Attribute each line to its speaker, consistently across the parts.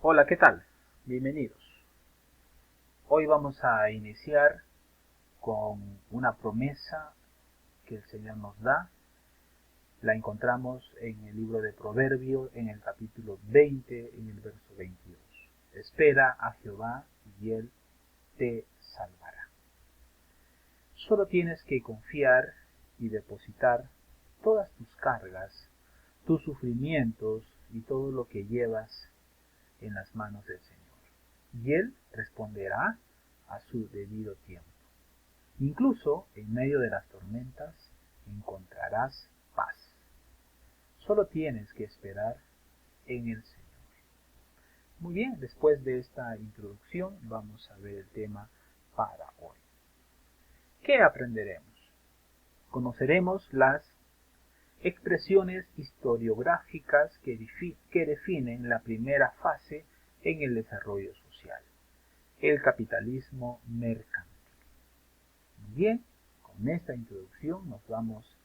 Speaker 1: Hola, ¿qué tal? Bienvenidos. Hoy vamos a iniciar con una promesa que el Señor nos da. La encontramos en el libro de Proverbios, en el capítulo 20, en el verso 22. Espera a Jehová y Él te salvará. Solo tienes que confiar y depositar todas tus cargas, tus sufrimientos y todo lo que llevas en las manos del Señor. Y Él responderá a su debido tiempo. Incluso en medio de las tormentas encontrarás paz. Solo tienes que esperar en el Señor. Muy bien, después de esta introducción vamos a ver el tema para hoy. ¿Qué aprenderemos? Conoceremos las expresiones historiográficas que definen la primera fase en el desarrollo social, el capitalismo mercantil. Muy bien, con esta introducción nos vamos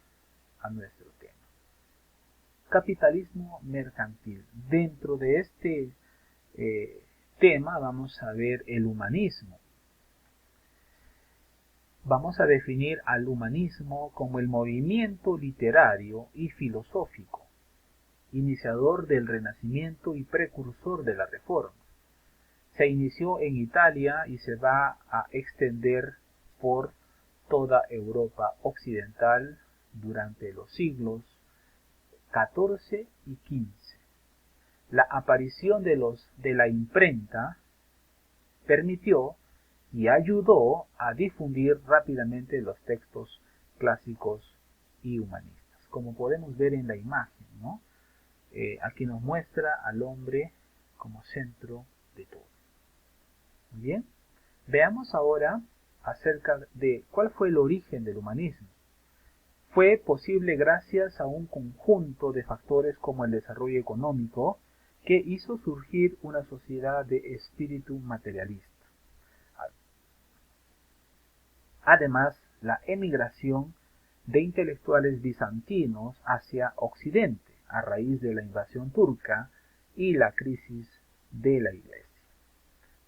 Speaker 1: a nuestro tema. Capitalismo mercantil. Dentro de este tema vamos a ver el humanismo. Vamos a definir al humanismo como el movimiento literario y filosófico, iniciador del Renacimiento y precursor de la Reforma. Se inició en Italia y se va a extender por toda Europa occidental durante los siglos XIV y XV. La aparición de la imprenta permitió y ayudó a difundir rápidamente los textos clásicos y humanistas, como podemos ver en la imagen, ¿no? Aquí nos muestra al hombre como centro de todo. Muy bien, veamos ahora acerca de cuál fue el origen del humanismo. Fue posible gracias a un conjunto de factores como el desarrollo económico que hizo surgir una sociedad de espíritu materialista. Además, la emigración de intelectuales bizantinos hacia Occidente a raíz de la invasión turca y la crisis de la Iglesia.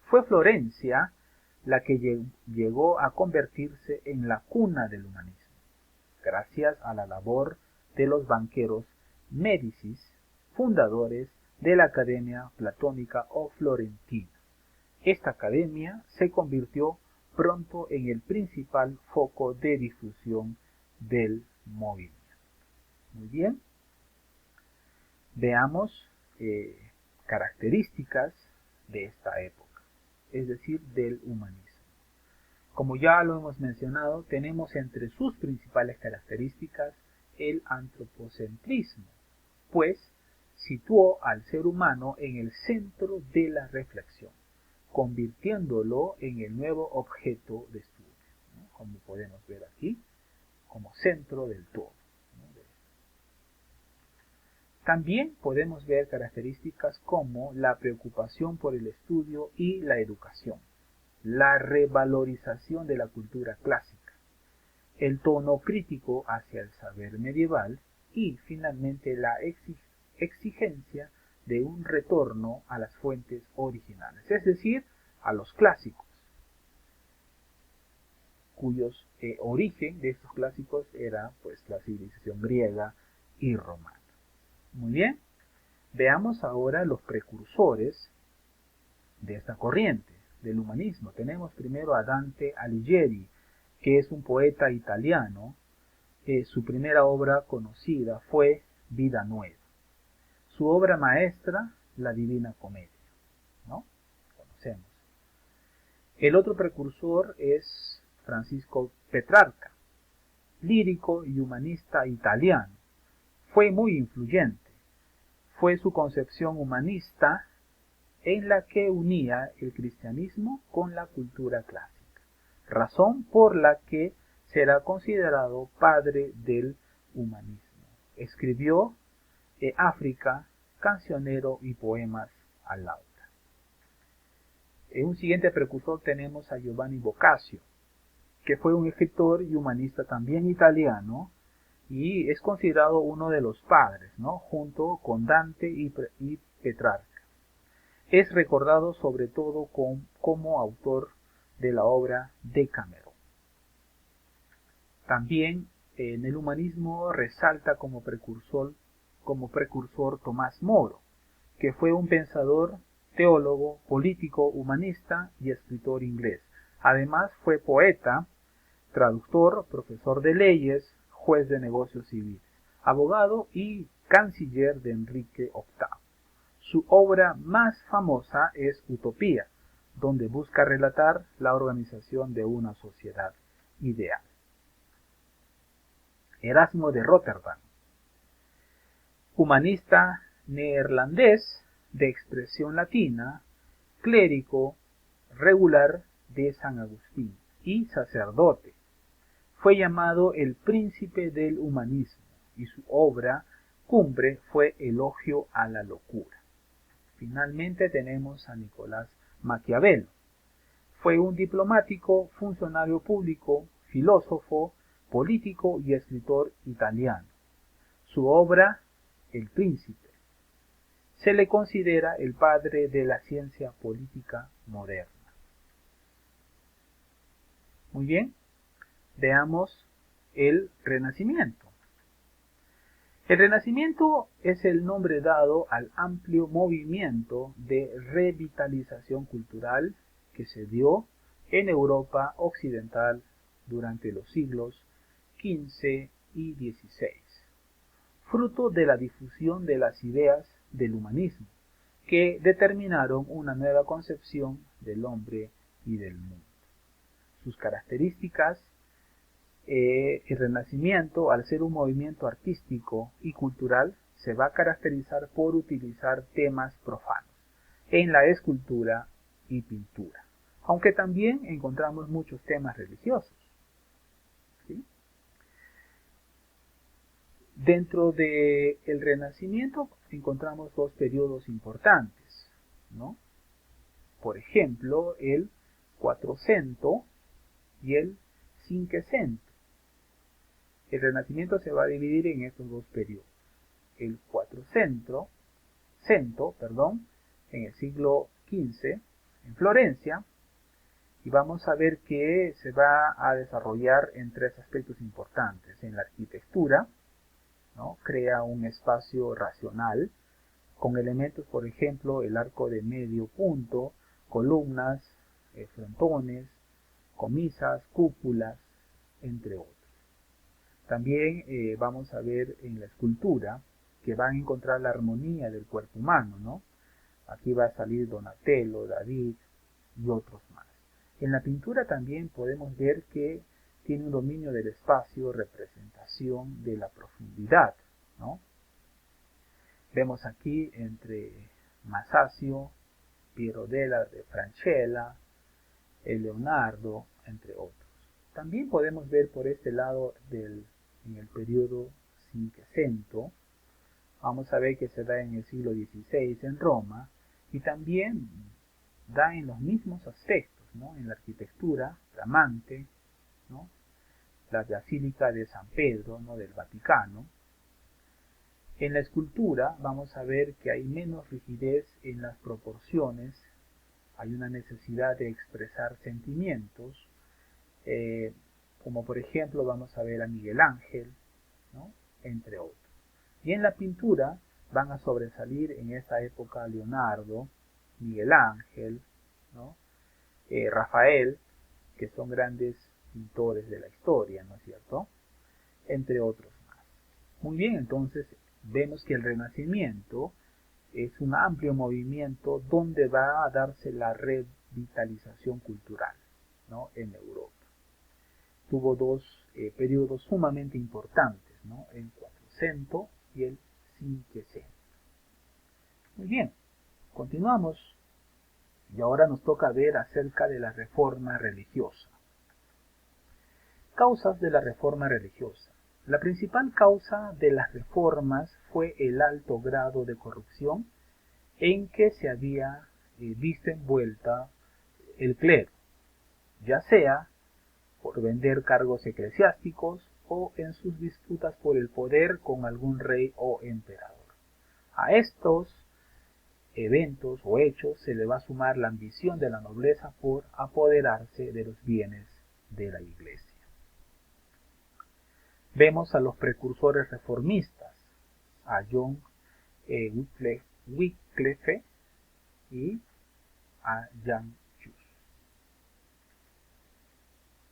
Speaker 1: Fue Florencia la que llegó a convertirse en la cuna del humanismo, gracias a la labor de los banqueros Médicis, fundadores de la Academia Platónica o Florentina. Esta academia se convirtió pronto en el principal foco de difusión del movimiento. Muy bien, veamos características de esta época, es decir, del humanismo. Como ya lo hemos mencionado, tenemos entre sus principales características el antropocentrismo, pues situó al ser humano en el centro de la reflexión, convirtiéndolo en el nuevo objeto de estudio, ¿no? Como podemos ver aquí, como centro del todo, ¿no? También podemos ver características como la preocupación por el estudio y la educación, la revalorización de la cultura clásica, el tono crítico hacia el saber medieval y finalmente la exigencia de un retorno a las fuentes originales, es decir, a los clásicos, cuyos origen de estos clásicos era pues la civilización griega y romana. Muy bien, veamos ahora los precursores de esta corriente del humanismo. Tenemos primero a Dante Alighieri, que es un poeta italiano. Su primera obra conocida fue Vida Nueva. Su obra maestra, La Divina Comedia, ¿no? Conocemos. El otro precursor es Francisco Petrarca, lírico y humanista italiano. Fue muy influyente. Fue su concepción humanista en la que unía el cristianismo con la cultura clásica, razón por la que será considerado padre del humanismo. Escribió África, cancionero y poemas al lauta. En un siguiente precursor tenemos a Giovanni Boccaccio, que fue un escritor y humanista también italiano y es considerado uno de los padres, ¿no? Junto con Dante y Petrarca. es recordado sobre todo como autor de la obra Decamerón. También en el humanismo resalta como precursor Tomás Moro, que fue un pensador, teólogo, político, humanista y escritor inglés. Además fue poeta, traductor, profesor de leyes, juez de negocios civiles, abogado y canciller de Enrique VIII. Su obra más famosa es Utopía, donde busca relatar la organización de una sociedad ideal. Erasmo de Rotterdam, humanista neerlandés de expresión latina, clérigo regular de San Agustín y sacerdote. Fue llamado el príncipe del humanismo y su obra cumbre fue Elogio a la locura. Finalmente tenemos a Nicolás Maquiavelo. Fue un diplomático, funcionario público, filósofo, político y escritor italiano. Su obra, El Príncipe, se le considera el padre de la ciencia política moderna. Muy bien, veamos el Renacimiento. El Renacimiento es el nombre dado al amplio movimiento de revitalización cultural que se dio en Europa occidental durante los siglos XV y XVI, fruto de la difusión de las ideas del humanismo, que determinaron una nueva concepción del hombre y del mundo. Sus características: el Renacimiento, al ser un movimiento artístico y cultural, se va a caracterizar por utilizar temas profanos en la escultura y pintura, aunque también encontramos muchos temas religiosos, ¿sí? Dentro del Renacimiento encontramos dos periodos importantes, ¿no? Por ejemplo, el Quattrocento y el Cinquecento. El Renacimiento se va a dividir en estos dos periodos. El Quattrocento, en el siglo XV, en Florencia, y vamos a ver que se va a desarrollar en tres aspectos importantes. En la arquitectura, ¿no? Crea un espacio racional, con elementos, por ejemplo, el arco de medio punto, columnas, frontones, comisas, cúpulas, entre otros. También vamos a ver en la escultura que van a encontrar la armonía del cuerpo humano, ¿no? Aquí va a salir Donatello, David y otros más. En la pintura también podemos ver que tiene un dominio del espacio, representación de la profundidad, ¿no? Vemos aquí entre Masaccio, Piero della Francella, Leonardo, entre otros. También podemos ver por este lado en el periodo cinquecento, vamos a ver que se da en el siglo XVI en Roma, y también da en los mismos aspectos, ¿no? En la arquitectura flamante, ¿no? La Basílica de San Pedro, ¿no? Del Vaticano. En la escultura vamos a ver que hay menos rigidez en las proporciones, hay una necesidad de expresar sentimientos, como por ejemplo vamos a ver a Miguel Ángel, ¿no? Entre otros. Y en la pintura van a sobresalir en esta época Leonardo, Miguel Ángel, ¿no? Rafael, que son grandes pintores de la historia, ¿no es cierto? Entre otros más. Muy bien, entonces vemos que el Renacimiento es un amplio movimiento donde va a darse la revitalización cultural, ¿no? En Europa. Tuvo dos periodos sumamente importantes, ¿no? El Quattrocento y el Cinquecento. Muy bien, continuamos y ahora nos toca ver acerca de la reforma religiosa. Causas de la reforma religiosa. La principal causa de las reformas fue el alto grado de corrupción en que se había visto envuelta el clero, ya sea por vender cargos eclesiásticos o en sus disputas por el poder con algún rey o emperador. A estos eventos o hechos se le va a sumar la ambición de la nobleza por apoderarse de los bienes de la iglesia. Vemos a los precursores reformistas, a John Wycliffe y a Jan Hus.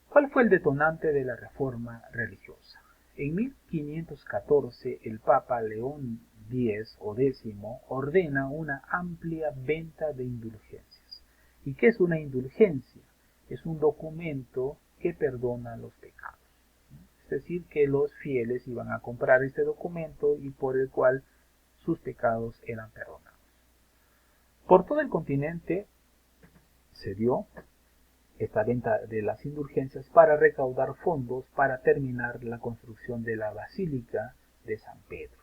Speaker 1: ¿Cuál fue el detonante de la reforma religiosa? En 1514 el Papa León X ordena una amplia venta de indulgencias. ¿Y qué es una indulgencia? Es un documento que perdona los pecados. Es decir, que los fieles iban a comprar este documento y por el cual sus pecados eran perdonados. Por todo el continente se dio esta venta de las indulgencias para recaudar fondos para terminar la construcción de la Basílica de San Pedro.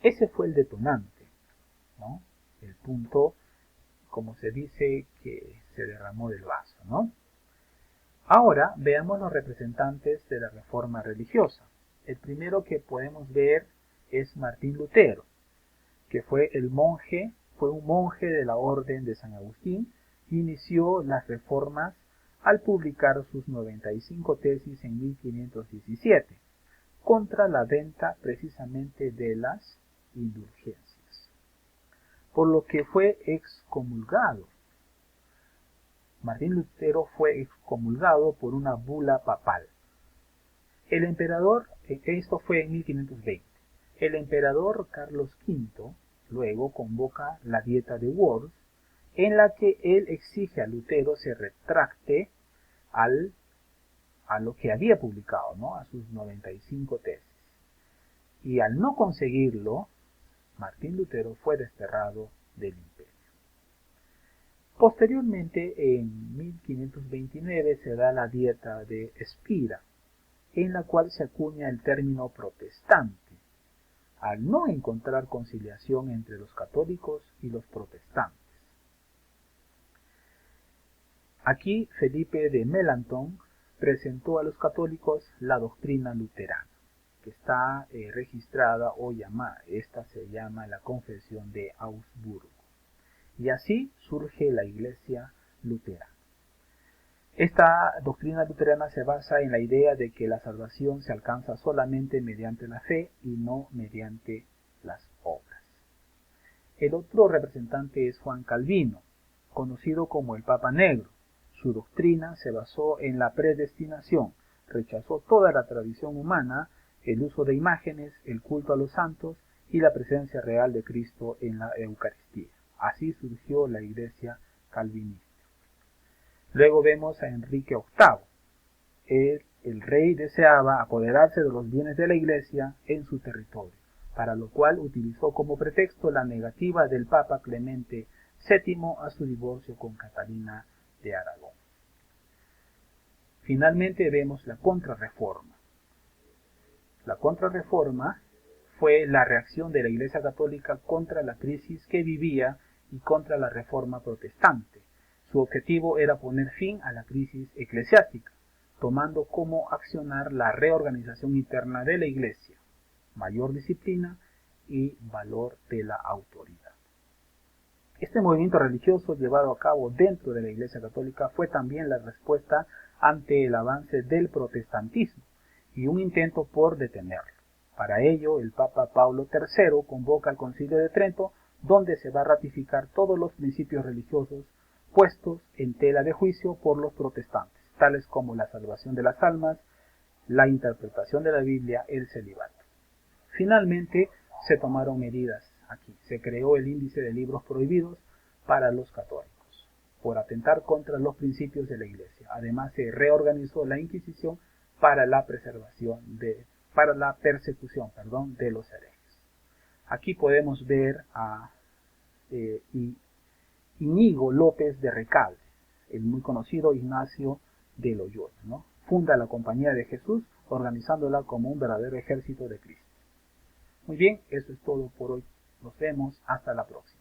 Speaker 1: Ese fue el detonante, ¿no? El punto, como se dice, que se derramó del vaso, ¿no? Ahora veamos los representantes de la reforma religiosa. El primero que podemos ver es Martín Lutero, que fue un monje de la Orden de San Agustín, y inició las reformas al publicar sus 95 tesis en 1517, contra la venta precisamente de las indulgencias, por lo que fue excomulgado. Martín Lutero fue excomulgado por una bula papal. El emperador, esto fue en 1520, el emperador Carlos V luego convoca la Dieta de Worms, en la que él exige a Lutero se retracte a lo que había publicado, ¿no? A sus 95 tesis. Y al no conseguirlo, Martín Lutero fue desterrado del imperio. Posteriormente, en 1529, se da la Dieta de Spira, en la cual se acuña el término protestante, al no encontrar conciliación entre los católicos y los protestantes. Aquí Felipe de Melanchthon presentó a los católicos la doctrina luterana, que está registrada o llamada, esta se llama la Confesión de Augsburgo. Y así surge la Iglesia luterana. Esta doctrina luterana se basa en la idea de que la salvación se alcanza solamente mediante la fe y no mediante las obras. El otro representante es Juan Calvino, conocido como el Papa Negro. Su doctrina se basó en la predestinación, rechazó toda la tradición humana, el uso de imágenes, el culto a los santos y la presencia real de Cristo en la Eucaristía. Así surgió la Iglesia calvinista. Luego vemos a Enrique VIII. El rey deseaba apoderarse de los bienes de la Iglesia en su territorio, para lo cual utilizó como pretexto la negativa del Papa Clemente VII a su divorcio con Catalina de Aragón. Finalmente vemos la Contrarreforma. La Contrarreforma fue la reacción de la Iglesia Católica contra la crisis que vivía y contra la Reforma Protestante. Su objetivo era poner fin a la crisis eclesiástica, tomando como accionar la reorganización interna de la Iglesia, mayor disciplina y valor de la autoridad. Este movimiento religioso llevado a cabo dentro de la Iglesia Católica fue también la respuesta ante el avance del protestantismo y un intento por detenerlo. Para ello, el Papa Pablo III convoca al Concilio de Trento, donde se va a ratificar todos los principios religiosos puestos en tela de juicio por los protestantes, tales como la salvación de las almas, la interpretación de la Biblia, el celibato. Finalmente, se tomaron medidas aquí. Se creó el índice de libros prohibidos para los católicos, por atentar contra los principios de la Iglesia. Además, se reorganizó la Inquisición para la persecución de los herejes. Aquí podemos ver a Íñigo López de Recalde, el muy conocido Ignacio de Loyola, ¿no? Funda la Compañía de Jesús, organizándola como un verdadero ejército de Cristo. Muy bien, eso es todo por hoy. Nos vemos hasta la próxima.